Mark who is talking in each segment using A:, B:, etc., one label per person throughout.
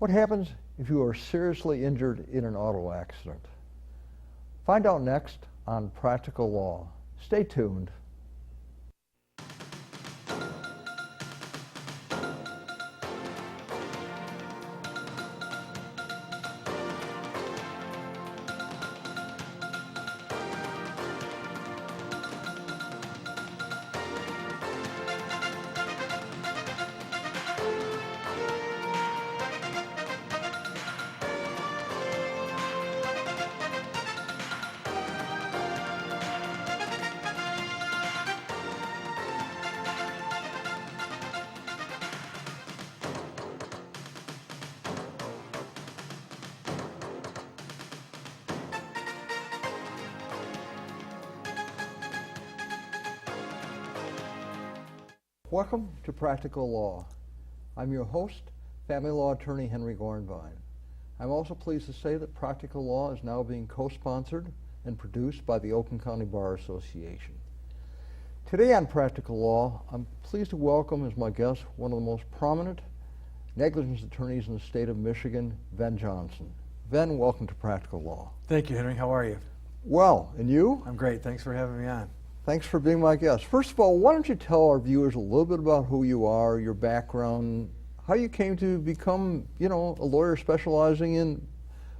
A: What happens if you are seriously injured in an auto accident? Find out next on Practical Law. Stay tuned. Welcome to Practical Law. I'm your host, family law attorney Henry Gornvine. I'm also pleased to say that Practical Law is now being co-sponsored and produced by the Oakland County Bar Association. Today on Practical Law, I'm pleased to welcome as my guest one of the most prominent negligence attorneys in the state of Michigan, Ven Johnson. Ven, welcome to Practical Law.
B: Thank you, Henry. How are you?
A: Well, and you?
B: I'm great. Thanks for having me on.
A: Thanks for being my guest. First of all, why don't you tell our viewers a little bit about who you are, your background, how you came to become, a lawyer specializing in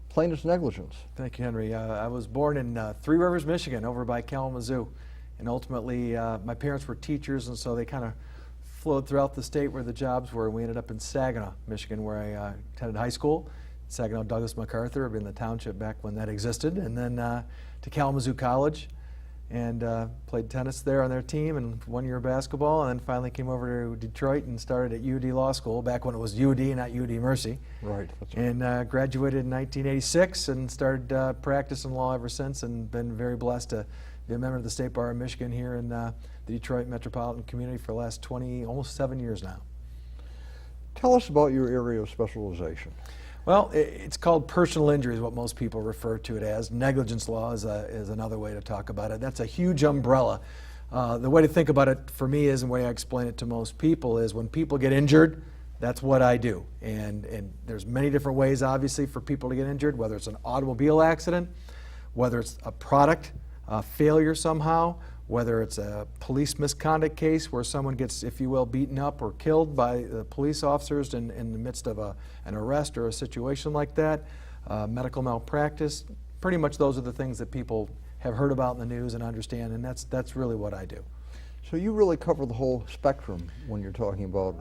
A: plaintiff's negligence.
B: Thank you, Henry. I was born in Three Rivers, Michigan, over by Kalamazoo. And ultimately, my parents were teachers, and so they kind of flowed throughout the state where the jobs were. We ended up in Saginaw, Michigan, where I attended high school. Saginaw Douglas MacArthur, I've been in the township back when that existed. And then to Kalamazoo College, and played tennis there on their team and 1 year of basketball, and then finally came over to Detroit and started at UD Law School back when it was UD, not UD Mercy.
A: Right. That's right.
B: And graduated in 1986 and started practicing law ever since, and been very blessed to be a member of the State Bar of Michigan here in the Detroit metropolitan community for the last almost 7 years now.
A: Tell us about your area of specialization.
B: Well, it's called personal injury is what most people refer to it as. Negligence law is another way to talk about it. That's a huge umbrella. The way to think about it for me is, and the way I explain it to most people, is when people get injured, that's what I do. And there's many different ways, obviously, for people to get injured, whether it's an automobile accident, whether it's a product failure somehow, whether it's a police misconduct case where someone gets, if you will, beaten up or killed by the police officers in the midst of an arrest or a situation like that, medical malpractice. Pretty much those are the things that people have heard about in the news and understand, and that's really what I do.
A: So you really cover the whole spectrum when you're talking about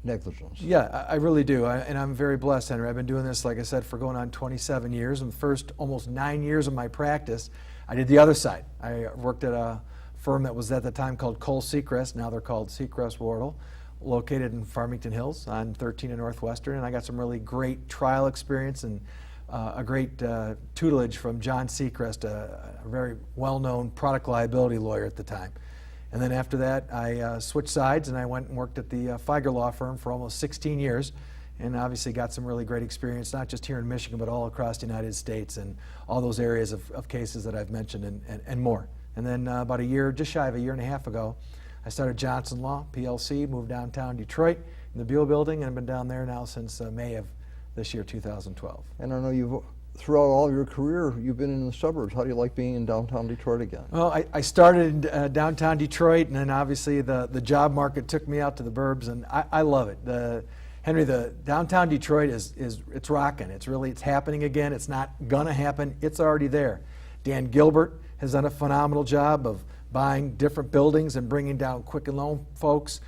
A: negligence.
B: Yeah, I really do, and I'm very blessed, Henry. I've been doing this, like I said, for going on 27 years, and the first almost 9 years of my practice, I did the other side. I worked at a firm that was at the time called Cole Seacrest, now they're called Seacrest Wardle, located in Farmington Hills on 13 and Northwestern, and I got some really great trial experience and a great tutelage from John Seacrest, a very well-known product liability lawyer at the time. And then after that, I switched sides and I went and worked at the Feiger Law Firm for almost 16 years, and obviously got some really great experience, not just here in Michigan, but all across the United States and all those areas of cases that I've mentioned and more. And then about just shy of a year and a half ago, I started Johnson Law, PLC, moved downtown Detroit in the Buell building, and I've been down there now since May of this year, 2012.
A: And I know throughout all your career, you've been in the suburbs. How do you like being in downtown Detroit again?
B: Well, I started in downtown Detroit, and then obviously the job market took me out to the burbs, and I love it. Henry, the downtown Detroit it's rocking. It's happening again. It's not gonna happen. It's already there. Dan Gilbert has done a phenomenal job of buying different buildings and bringing down Quicken Loan folks.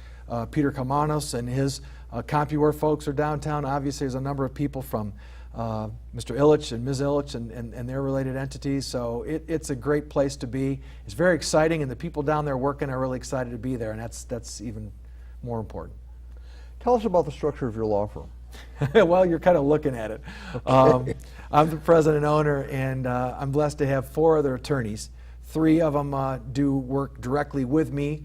B: Peter Kamanos and his CompuWare folks are downtown. Obviously, there's a number of people from Mr. Illich and Ms. Illich and their related entities. So it's a great place to be. It's very exciting, and the people down there working are really excited to be there, and that's even more important.
A: Tell us about the structure of your law firm.
B: Well, you're kind of looking at it. Okay. I'm the president and owner, and I'm blessed to have 4 other attorneys. 3 of them do work directly with me.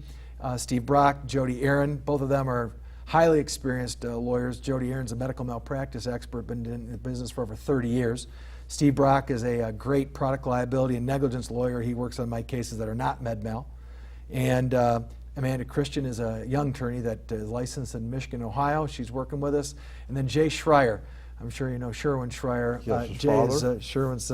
B: Steve Brock, Jody Aaron, both of them are highly experienced lawyers. Jody Aaron's a medical malpractice expert, been in the business for over 30 years. Steve Brock is a great product liability and negligence lawyer. He works on my cases that are not med mal. And Amanda Christian is a young attorney that is licensed in Michigan, Ohio. She's working with us. And then Jay Schreier, I'm sure you know Sherwin Schreier.
A: Yes, his
B: Jay is
A: father.
B: Sherwin's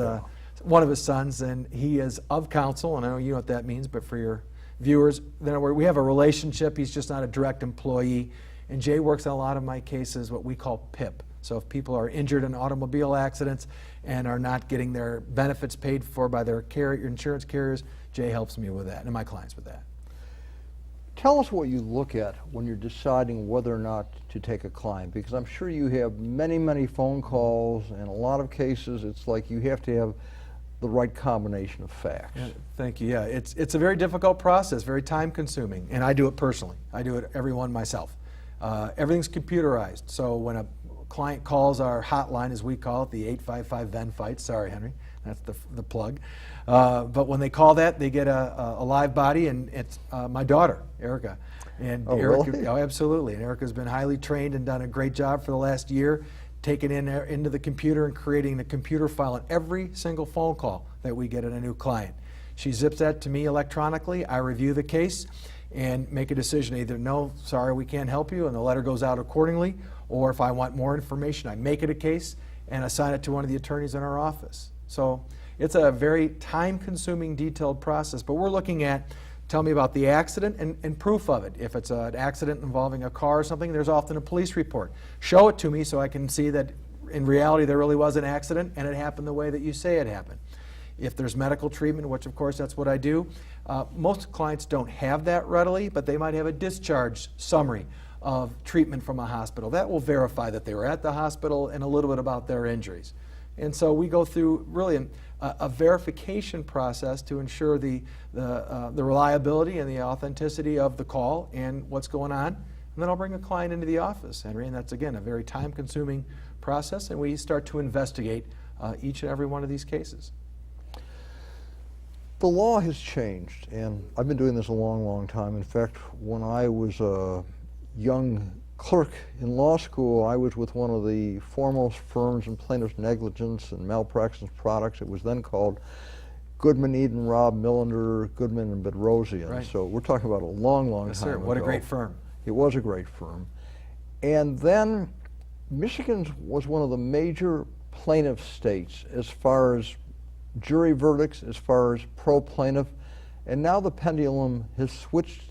B: one of his sons, and he is of counsel, and I know you know what that means, but for your viewers, then we have a relationship. He's just not a direct employee. And Jay works on a lot of my cases, what we call PIP. So if people are injured in automobile accidents and are not getting their benefits paid for by their insurance carriers, Jay helps me with that, and my clients with that.
A: Tell us what you look at when you're deciding whether or not to take a client, because I'm sure you have many, many phone calls, and a lot of cases it's like you have to have the right combination of facts.
B: Yeah, thank you. Yeah, it's a very difficult process, very time consuming, and I do it personally. I do it every one myself. Everything's computerized, so when a client calls our hotline, as we call it, the 855-VEN-FIGHT, sorry Henry, that's the plug, but when they call that, they get a live body, and it's my daughter, Erica. And
A: oh,
B: Erica,
A: really?
B: Oh, absolutely, and Erica's been highly trained and done a great job for the last year, taking into the computer and creating the computer file on every single phone call that we get in a new client. She zips that to me electronically, I review the case and make a decision, either no, sorry, we can't help you, and the letter goes out accordingly, or if I want more information, I make it a case and assign it to one of the attorneys in our office. So it's a very time-consuming, detailed process, but we're looking at, tell me about the accident and proof of it. If it's an accident involving a car or something, there's often a police report. Show it to me so I can see that in reality there really was an accident and it happened the way that you say it happened. If there's medical treatment, which of course that's what I do, most clients don't have that readily, but they might have a discharge summary of treatment from a hospital. That will verify that they were at the hospital and a little bit about their injuries. And so we go through really a verification process to ensure the reliability and the authenticity of the call and what's going on. And then I'll bring a client into the office, Henry, and that's, again, a very time-consuming process, and we start to investigate each and every one of these cases.
A: The law has changed, and I've been doing this a long, long time. In fact, when I was a young clerk in law school, I was with one of the foremost firms in plaintiff's negligence and malpractice products. It was then called Goodman, Eden, Robb, Millender, Goodman, and Bedrosian.
B: Right.
A: So we're talking about a long, long
B: Yes,
A: time
B: sir.
A: ago.
B: What a great firm.
A: It was a great firm. And then Michigan was one of the major plaintiff states as far as jury verdicts, as far as pro-plaintiff, and now the pendulum has switched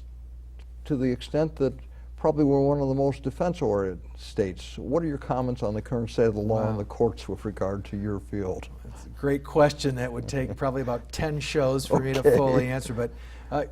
A: to the extent that probably we're one of the most defense-oriented states. What are your comments on the current state of the law in the courts with regard to your field?
B: That's a great question that would take probably about 10 shows for me to fully answer, but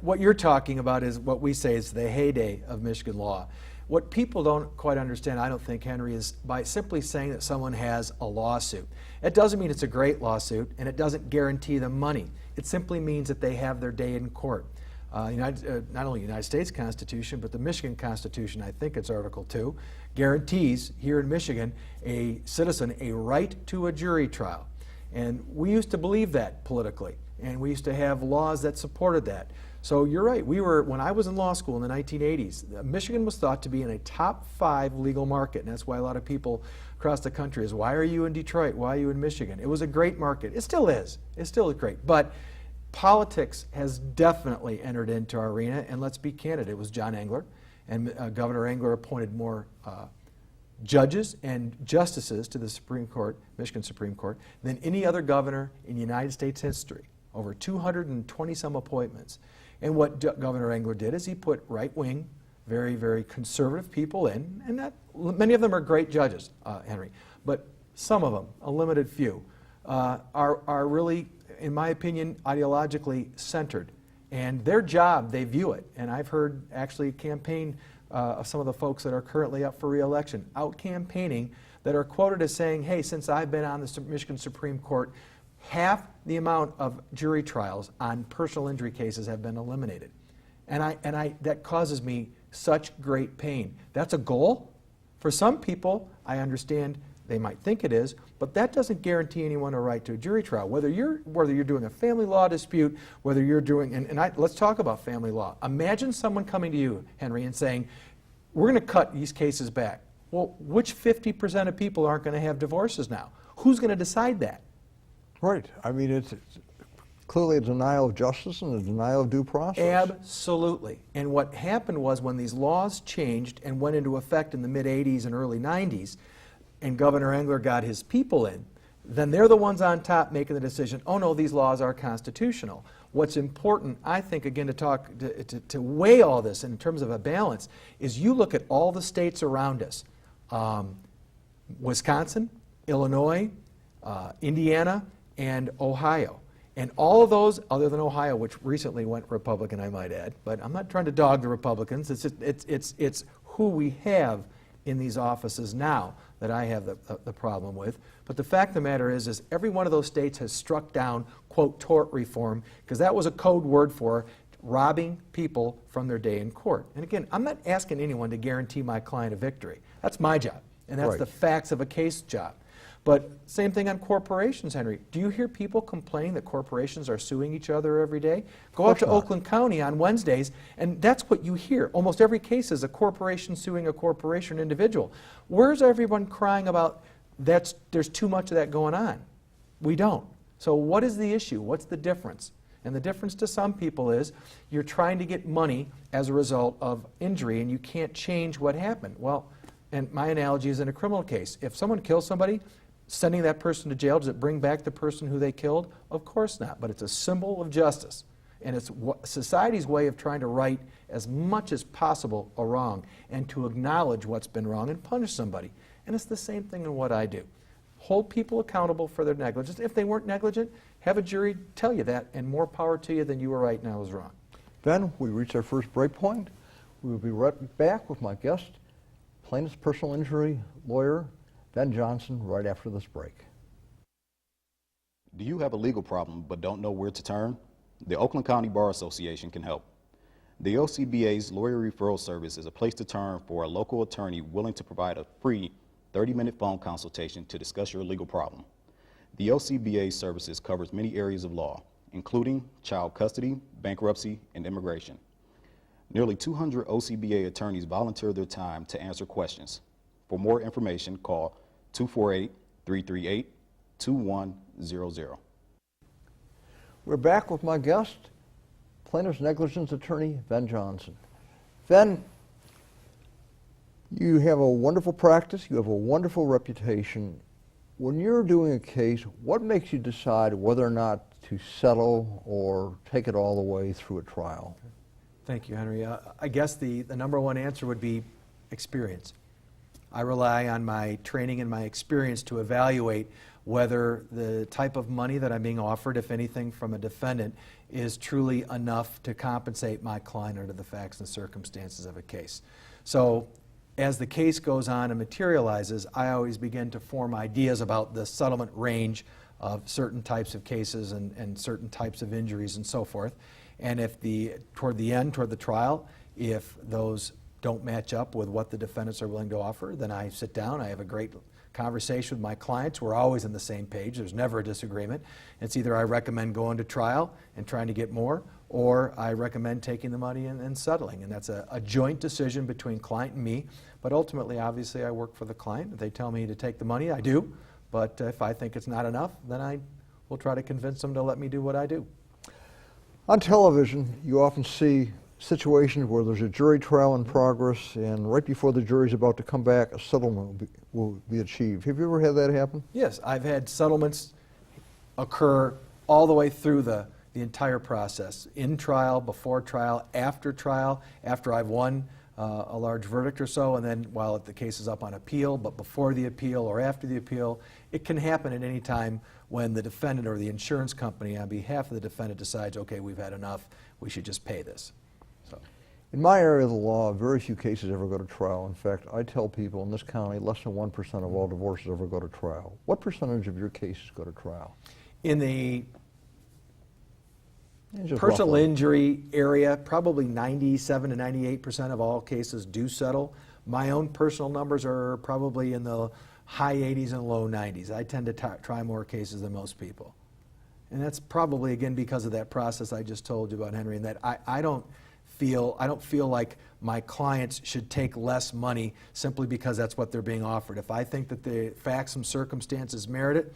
B: what you're talking about is what we say is the heyday of Michigan law. What people don't quite understand, I don't think, Henry, is by simply saying that someone has a lawsuit. It doesn't mean it's a great lawsuit, and it doesn't guarantee them money. It simply means that they have their day in court. Not only the United States Constitution, but the Michigan Constitution, I think it's Article 2, guarantees here in Michigan a citizen a right to a jury trial. And we used to believe that politically, and we used to have laws that supported that. So you're right, when I was in law school in the 1980s, Michigan was thought to be in a top 5 legal market, and that's why a lot of people across the country is, why are you in Detroit? Why are you in Michigan? It was a great market. It still is. It's still great. But politics has definitely entered into our arena, and let's be candid, it was John Engler, and Governor Engler appointed more judges and justices to the Supreme Court, Michigan Supreme Court, than any other governor in United States history, over 220-some appointments. And what Governor Engler did is he put right-wing, very, very conservative people in, and many of them are great judges, Henry, but some of them, a limited few, are really, in my opinion, ideologically centered. And their job, they view it, and I've heard actually campaign of some of the folks that are currently up for re-election, out campaigning, that are quoted as saying, hey, since I've been on the Michigan Supreme Court, half the amount of jury trials on personal injury cases have been eliminated. And that causes me such great pain. That's a goal. For some people, I understand they might think it is, but that doesn't guarantee anyone a right to a jury trial. Whether you're doing a family law dispute, whether you're doing, let's talk about family law. Imagine someone coming to you, Henry, and saying, we're going to cut these cases back. Well, which 50% of people aren't going to have divorces now? Who's going to decide that?
A: Right. I mean, it's clearly a denial of justice and a denial of due process.
B: Absolutely. And what happened was when these laws changed and went into effect in the mid-'80s and early '90s, and Governor Engler got his people in, then they're the ones on top making the decision, oh no, these laws are constitutional. What's important, I think, again, to weigh all this in terms of a balance, is you look at all the states around us, Wisconsin, Illinois, Indiana, and Ohio. And all of those, other than Ohio, which recently went Republican, I might add, but I'm not trying to dog the Republicans, it's who we have in these offices now that I have the problem with. But the fact of the matter is every one of those states has struck down, quote, tort reform, because that was a code word for robbing people from their day in court. And again, I'm not asking anyone to guarantee my client a victory. That's my job, and that's
A: Right.
B: the facts of a case job. But same thing on corporations, Henry. Do you hear people complaining that corporations are suing each other every day? Go out to Oakland County on Wednesdays, and that's what you hear. Almost every case is a corporation suing a corporation individual. Where's everyone crying about there's too much of that going on? We don't. So what is the issue? What's the difference? And the difference to some people is you're trying to get money as a result of injury, and you can't change what happened. Well, and my analogy is in a criminal case. If someone kills somebody, sending that person to jail, does it bring back the person who they killed? Of course not, but it's a symbol of justice. And it's society's way of trying to right as much as possible a wrong and to acknowledge what's been wrong and punish somebody. And it's the same thing in what I do. Hold people accountable for their negligence. If they weren't negligent, have a jury tell you that, and more power to you than you were right now is wrong.
A: Ben, we reached our first break point. We will be right back with my guest, plaintiff's personal injury lawyer, Ven Johnson, right after this break.
C: Do you have a legal problem but don't know where to turn? The Oakland County Bar Association can help. The OCBA's Lawyer Referral Service is a place to turn for a local attorney willing to provide a free 30-minute phone consultation to discuss your legal problem. The OCBA services covers many areas of law, including child custody, bankruptcy, and immigration. Nearly 200 OCBA attorneys volunteer their time to answer questions. For more information, call 248-338-2100.
A: We're back with my guest, plaintiff's negligence attorney, Ven Johnson. Ven, you have a wonderful practice, you have a wonderful reputation. When you're doing a case, what makes you decide whether or not to settle or take it all the way through a trial?
B: Thank you, Henry. I guess the number one answer would be experience. I rely on my training and my experience to evaluate whether the type of money that I'm being offered, if anything, from a defendant is truly enough to compensate my client under the facts and circumstances of a case. So as the case goes on and materializes, I always begin to form ideas about the settlement range of certain types of cases and certain types of injuries and so forth. And if toward the trial, if those don't match up with what the defendants are willing to offer, then I sit down, I have a great conversation with my clients. We're always on the same page. There's never a disagreement. It's either I recommend going to trial and trying to get more, or I recommend taking the money and settling. And that's a joint decision between client and me. But ultimately, obviously, I work for the client. If they tell me to take the money, I do. But if I think it's not enough, then I will try to convince them to let me do what I do.
A: On television, you often see situations where there's a jury trial in progress, and right before the jury's about to come back, a settlement will be achieved. Have you ever had that happen?
B: Yes, I've had settlements occur all the way through the entire process, in trial, before trial, after I've won a large verdict or so, and then while the case is up on appeal, but before the appeal or after the appeal. It can happen at any time when the defendant or the insurance company on behalf of the defendant decides, okay, we've had enough, we should just pay this.
A: In my area of the law, very few cases ever go to trial. In fact, I tell people in this county, less than 1% of all divorces ever go to trial. What percentage of your cases go to trial?
B: In the
A: Just
B: personal
A: roughly.
B: injury area, probably 97 to 98% of all cases do settle. My own personal numbers are probably in the high 80s and low 90s. I tend to try more cases than most people. And that's probably, again, because of that process I just told you about, Henry, and that I don't feel like my clients should take less money simply because that's what they're being offered. If I think that the facts and circumstances merit it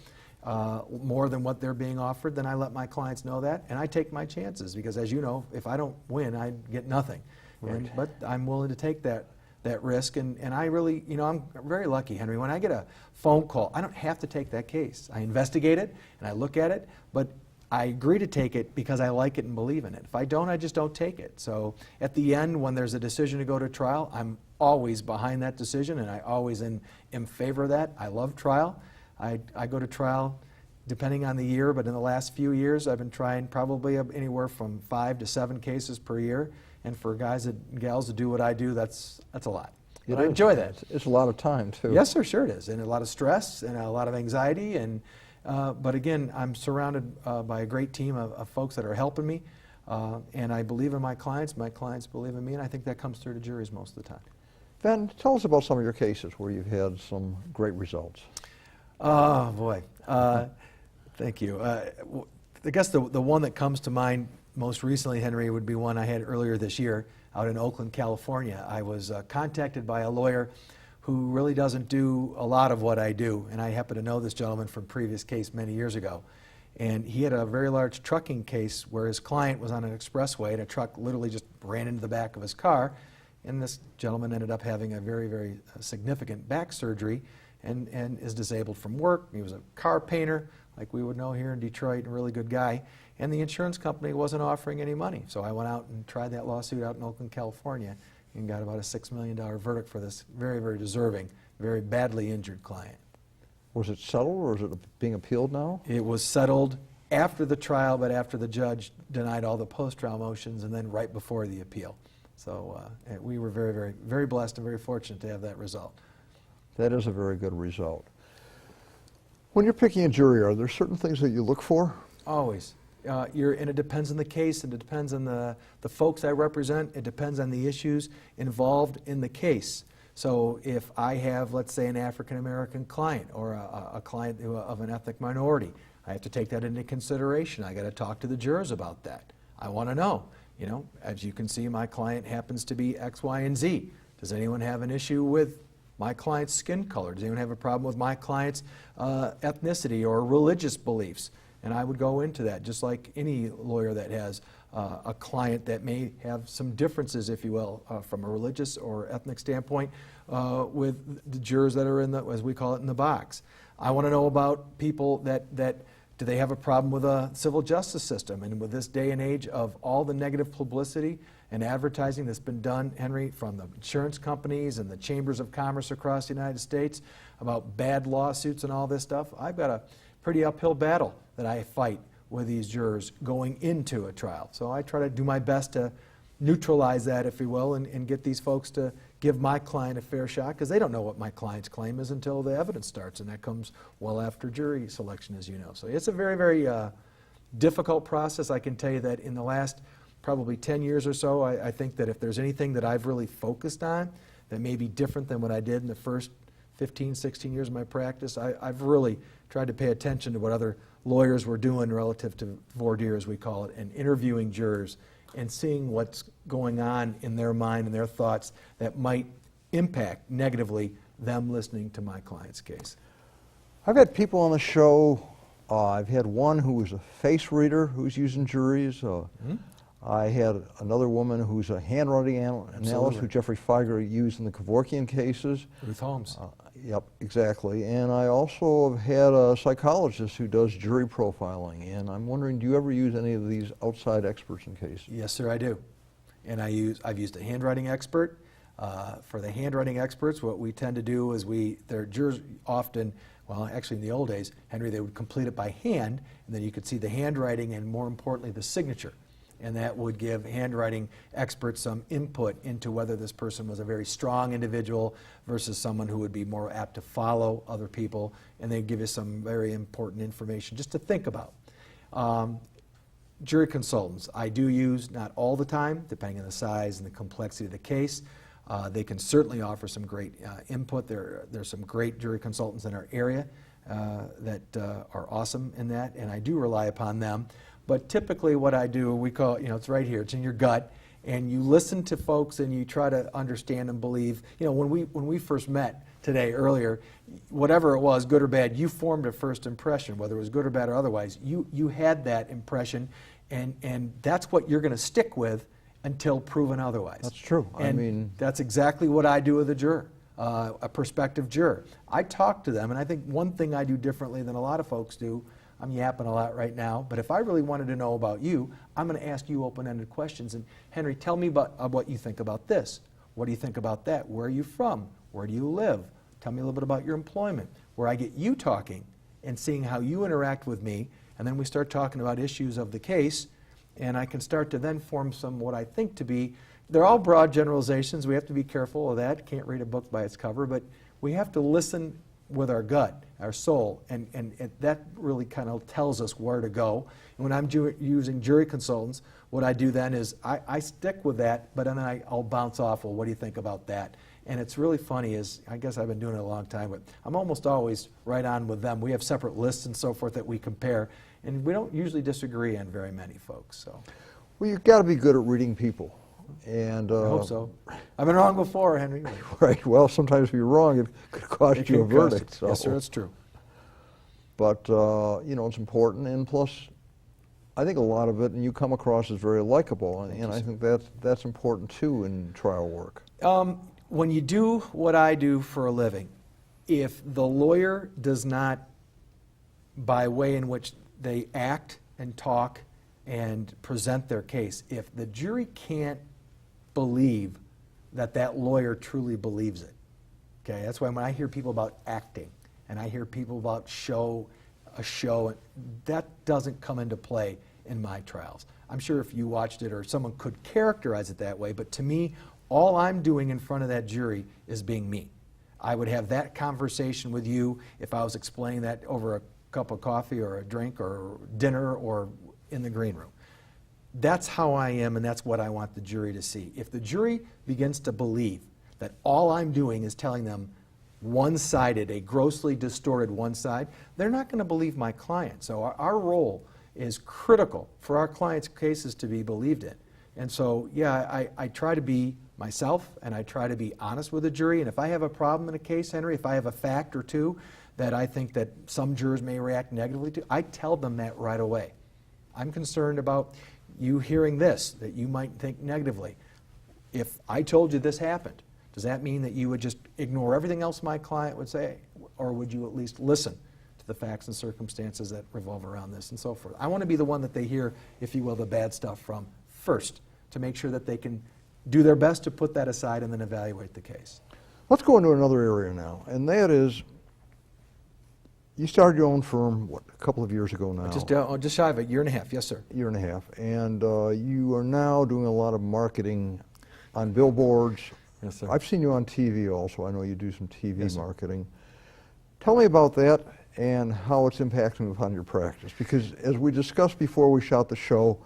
B: more than what they're being offered, then I let my clients know that, and I take my chances, because as you know, if I don't win, I get nothing.
A: Right.
B: But I'm willing to take that that risk. And I really, I'm very lucky, Henry. When I get a phone call, I don't have to take that case. I investigate it and I look at it, but I agree to take it because I like it and believe in it. If I don't, I just don't take it. So at the end, when there's a decision to go to trial, I'm always behind that decision, and I always in favor of that. I love trial. I go to trial depending on the year, but in the last few years, I've been trying probably anywhere from 5 to 7 cases per year. And for guys and gals to do what I do, that's a lot. But I enjoy that.
A: It's a lot of time, too.
B: Yes, sir, sure it is. And a lot of stress and a lot of anxiety. But again, I'm surrounded by a great team of folks that are helping me. And I believe in my clients believe in me, and I think that comes through to juries most of the time.
A: Ven, tell us about some of your cases where you've had some great results.
B: Oh, boy. Thank you. I guess the one that comes to mind most recently, Henry, would be one I had earlier this year out in Oakland, California. I was contacted by a lawyer who really doesn't do a lot of what I do, and I happen to know this gentleman from a previous case many years ago. And he had a very large trucking case where his client was on an expressway and a truck literally just ran into the back of his car, and this gentleman ended up having a very, very significant back surgery and is disabled from work. He was a car painter, like we would know here in Detroit, a really good guy, and the insurance company wasn't offering any money. So I went out and tried that lawsuit out in Oakland, California, and got about a $6 million verdict for this very, very deserving, very badly injured client.
A: Was it settled, or is it being appealed now?
B: It was settled after the trial, but after the judge denied all the post-trial motions, and then right before the appeal. So we were very, very, very blessed and very fortunate to have that result.
A: That is a very good result. When you're picking a jury, are there certain things that you look for?
B: Always. And it depends on the case, and it depends on the folks I represent, it depends on the issues involved in the case. So if I have, let's say, an African-American client or a client of an ethnic minority, I have to take that into consideration. I got to talk to the jurors about that. I want to know, as you can see, my client happens to be X, Y, and Z. Does anyone have an issue with my client's skin color? Does anyone have a problem with my client's ethnicity or religious beliefs? And I would go into that, just like any lawyer that has a client that may have some differences, if you will, from a religious or ethnic standpoint with the jurors that are in the, as we call it, in the box. I want to know about people that do they have a problem with a civil justice system? And with this day and age of all the negative publicity and advertising that's been done, Henry, from the insurance companies and the chambers of commerce across the United States about bad lawsuits and all this stuff, I've got a pretty uphill battle that I fight with these jurors going into a trial. So I try to do my best to neutralize that, if you will, and get these folks to give my client a fair shot, because they don't know what my client's claim is until the evidence starts, and that comes well after jury selection, as you know. So it's a very, very difficult process. I can tell you that in the last probably 10 years or so, I think that if there's anything that I've really focused on that may be different than what I did in the first 15, 16 years of my practice, I've really tried to pay attention to what other lawyers were doing relative to voir dire, as we call it, and interviewing jurors and seeing what's going on in their mind and their thoughts that might impact negatively them listening to my client's case.
A: I've had people on the show. I've had one who was a face reader who's using juries. I had another woman who's a handwriting analyst who Jeffrey Feiger used in the Kevorkian cases.
B: Ruth Holmes.
A: Yep, exactly. And I also have had a psychologist who does jury profiling. And I'm wondering, do you ever use any of these outside experts in cases?
B: Yes, sir, I do. And I've used a handwriting expert. For the handwriting experts, what we tend to do is their jurors often, well, actually in the old days, Henry, they would complete it by hand, and then you could see the handwriting and, more importantly, the signature. And that would give handwriting experts some input into whether this person was a very strong individual versus someone who would be more apt to follow other people, and they'd give you some very important information just to think about. Jury consultants, I do use, not all the time, depending on the size and the complexity of the case. They can certainly offer some great input. There's some great jury consultants in our area that are awesome in that, and I do rely upon them. But typically what I do, we call, it's right here, it's in your gut, and you listen to folks and you try to understand and believe. When we first met today earlier, whatever it was, good or bad, you formed a first impression, whether it was good or bad or otherwise. You had that impression, and that's what you're going to stick with until proven otherwise.
A: That's true. I
B: And
A: mean,
B: that's exactly what I do with a juror, a prospective juror. I talk to them, and I think one thing I do differently than a lot of folks do, I'm yapping a lot right now, but if I really wanted to know about you, I'm going to ask you open-ended questions. And Henry, tell me about what you think about this. What do you think about that? Where are you from? Where do you live? Tell me a little bit about your employment. Where I get you talking and seeing how you interact with me, and then we start talking about issues of the case, and I can start to then form some what I think to be, they're all broad generalizations. We have to be careful of that. Can't read a book by its cover, but we have to listen with our gut, our soul, and that really kind of tells us where to go. And when I'm using jury consultants, what I do then is I stick with that, but then I'll bounce off, well, what do you think about that? And it's really funny is, I guess I've been doing it a long time, but I'm almost always right on with them. We have separate lists and so forth that we compare, and we don't usually disagree on very many folks. So,
A: well, you've got to be good at reading people. And
B: I hope so. I've been wrong before, Henry.
A: Right. Well, sometimes if you're wrong, it could cost you a verdict. So.
B: Yes, sir, that's true.
A: But, you know, it's important. And plus, I think a lot of it, and you come across as very likable. And I think that's important, too, in trial work.
B: When you do what I do for a living, if the lawyer does not, by way in which they act and talk and present their case, if the jury can't believe that that lawyer truly believes it, okay, that's why when I hear people about acting and I hear people about a show, that doesn't come into play in my trials. I'm sure if you watched it or someone could characterize it that way, but to me, all I'm doing in front of that jury is being me. I would have that conversation with you if I was explaining that over a cup of coffee or a drink or dinner or in the green room. That's how I am, and that's what I want the jury to see. If the jury begins to believe that all I'm doing is telling them one-sided, a grossly distorted one side, they're not going to believe my client. So our role is critical for our clients' cases to be believed in. And so, yeah, I try to be myself, and I try to be honest with the jury. And if I have a problem in a case, Henry, if I have a fact or two that I think that some jurors may react negatively to, I tell them that right away. I'm concerned about you hearing this, that you might think negatively. If I told you this happened, does that mean that you would just ignore everything else my client would say? Or would you at least listen to the facts and circumstances that revolve around this and so forth? I want to be the one that they hear, if you will, the bad stuff from first, to make sure that they can do their best to put that aside and then evaluate the case.
A: Let's go into another area now, and that is, you started your own firm, what, a couple of years ago now?
B: Just shy of a year and a half, yes, sir.
A: Year and a half, and you are now doing a lot of marketing on billboards.
B: Yes, sir.
A: I've seen you on TV also. I know you do some TV
B: Yes, sir.
A: marketing. Tell me about that and how it's impacting upon your practice, because as we discussed before we shot the show,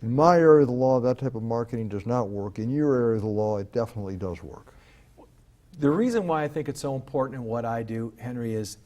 A: in my area of the law, that type of marketing does not work. In your area of the law, it definitely does work.
B: The reason why I think it's so important in what I do, Henry, is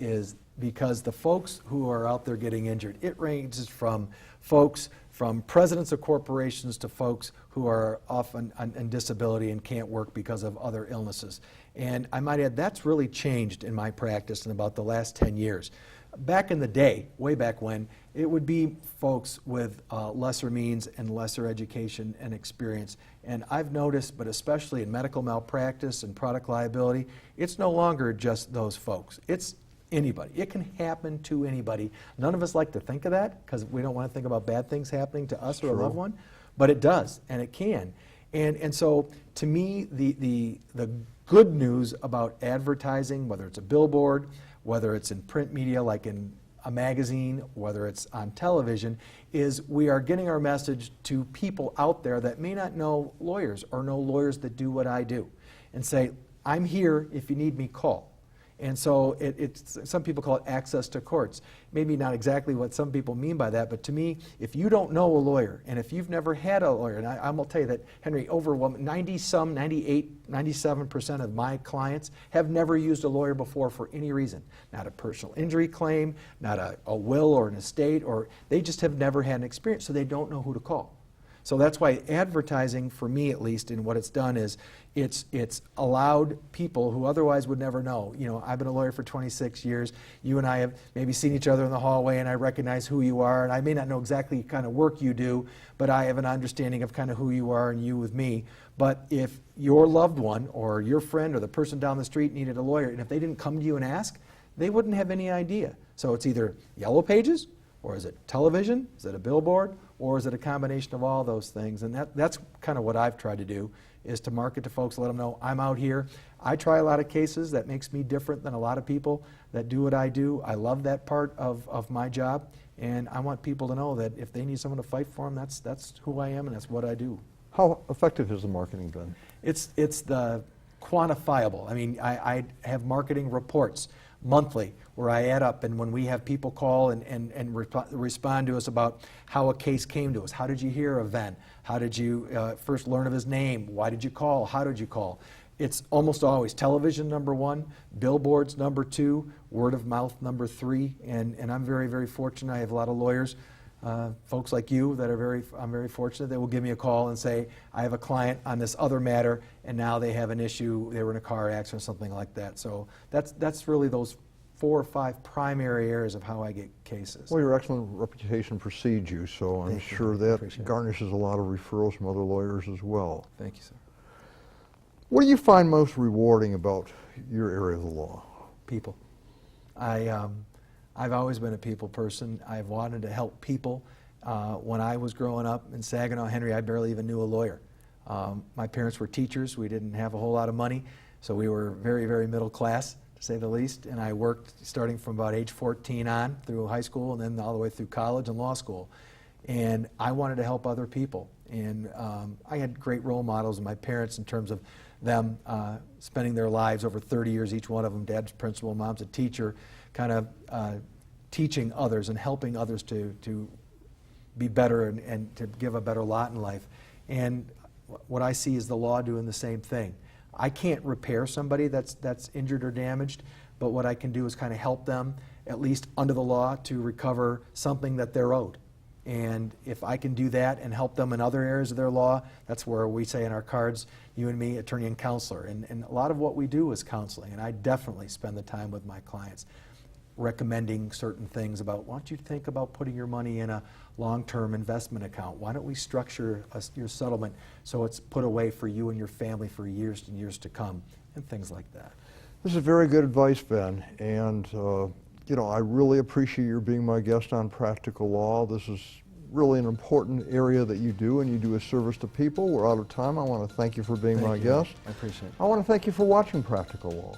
B: because the folks who are out there getting injured, it ranges from folks from presidents of corporations to folks who are often on disability and can't work because of other illnesses. And I might add, that's really changed in my practice in about the last 10 years. Back in the day, way back when, it would be folks with lesser means and lesser education and experience. And I've noticed, but especially in medical malpractice and product liability, it's no longer just those folks. It's anybody. It can happen to anybody. None of us like to think of that because we don't want to think about bad things happening to us or a loved one, but it does, and it can. And so, to me, the good news about advertising, whether it's a billboard, whether it's in print media like in a magazine, whether it's on television, is we are getting our message to people out there that may not know lawyers or know lawyers that do what I do, and say, I'm here, if you need me, call. And so it's some people call it access to courts. Maybe not exactly what some people mean by that, but to me, if you don't know a lawyer, and if you've never had a lawyer, and I'm going to tell you that, Henry, overwhelming 98, 97% of my clients have never used a lawyer before for any reason. Not a personal injury claim, not a will or an estate, or they just have never had an experience, so they don't know who to call. So that's why advertising, for me at least, and what it's done is it's allowed people who otherwise would never know. You know, I've been a lawyer for 26 years. You and I have maybe seen each other in the hallway, and I recognize who you are, and I may not know exactly the kind of work you do, but I have an understanding of kind of who you are and you with me. But if your loved one or your friend or the person down the street needed a lawyer, and if they didn't come to you and ask, they wouldn't have any idea. So it's either Yellow Pages, or is it television, is it a billboard, or is it a combination of all those things? And that's kind of what I've tried to do, is to market to folks, let them know I'm out here. I try a lot of cases. That makes me different than a lot of people that do what I do. I love that part of my job, and I want people to know that if they need someone to fight for them, that's who I am and that's what I do.
A: How effective has the marketing been?
B: It's the quantifiable. I mean, I have marketing reports monthly where I add up, and when we have people call and respond to us about how a case came to us, how did you hear of Ven? How did you first learn of his name? Why did you call? How did you call? It's almost always television, number one, billboards, number two, word of mouth, number three, and I'm very, very fortunate. I have a lot of lawyers, folks like you that are I'm very fortunate. They will give me a call and say, I have a client on this other matter, and now they have an issue, they were in a car accident or something like that. So that's really those 4 or 5 primary areas of how I get cases.
A: Well, your excellent reputation precedes you, so I'm sure that garnishes a lot of referrals from other lawyers as well.
B: Thank you, sir.
A: What do you find most rewarding about your area of the law?
B: People. I've always been a people person. I've wanted to help people. When I was growing up in Saginaw, Henry, I barely even knew a lawyer. My parents were teachers. We didn't have a whole lot of money, so we were very, very middle class, to say the least. And I worked starting from about age 14 on through high school and then all the way through college and law school. And I wanted to help other people. And I had great role models in my parents in terms of them spending their lives over 30 years, each one of them, dad's principal, mom's a teacher, kind of teaching others and helping others to be better and to give a better lot in life. And what I see is the law doing the same thing. I can't repair somebody that's injured or damaged, but what I can do is kind of help them, at least under the law, to recover something that they're owed. And if I can do that and help them in other areas of their law, that's where we say in our cards, you and me, attorney and counselor. And a lot of what we do is counseling, and I definitely spend the time with my clients recommending certain things about, why don't you think about putting your money in a long-term investment account? Why don't we structure your settlement so it's put away for you and your family for years and years to come, and things like that.
A: This is very good advice, Ben, and you know, I really appreciate your being my guest on Practical Law. This is really an important area that you do, and you do a service to people. We're out of time. I want to thank you for being my guest.
B: I appreciate it.
A: I want to thank you for watching Practical Law.